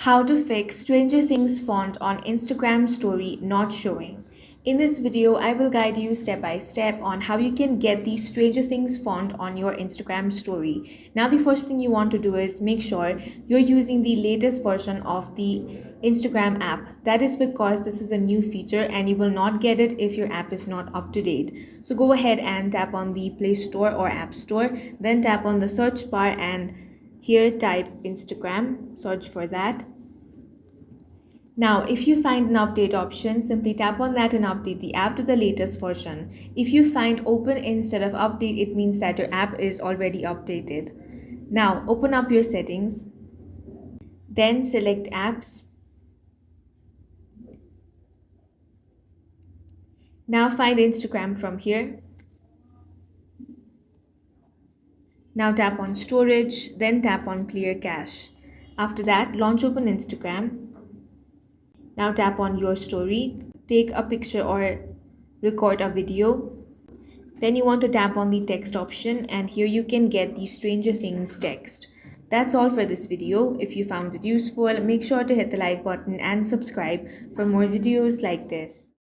How to fix Stranger Things font on Instagram story not showing. In this video, I will guide you step by step on how you can get the Stranger Things font on your Instagram story. Now, the first thing you want to do is make sure you're using the latest version of the Instagram app. That is because this is a new feature and you will not get it if your app is not up to date. So go ahead and tap on the Play Store or App Store, then tap on the search bar and here type Instagram, search for that. Now, if you find an update option, simply tap on that and update the app to the latest version. If you find open instead of update, it means that your app is already updated. Now, open up your settings, then select apps. Now find Instagram from here. Now tap on storage, then tap on clear cache. After that, launch open Instagram. Now tap on your story, take a picture or record a video. Then you want to tap on the text option and here you can get the Stranger Things text. That's all for this video. If you found it useful, make sure to hit the like button and subscribe for more videos like this.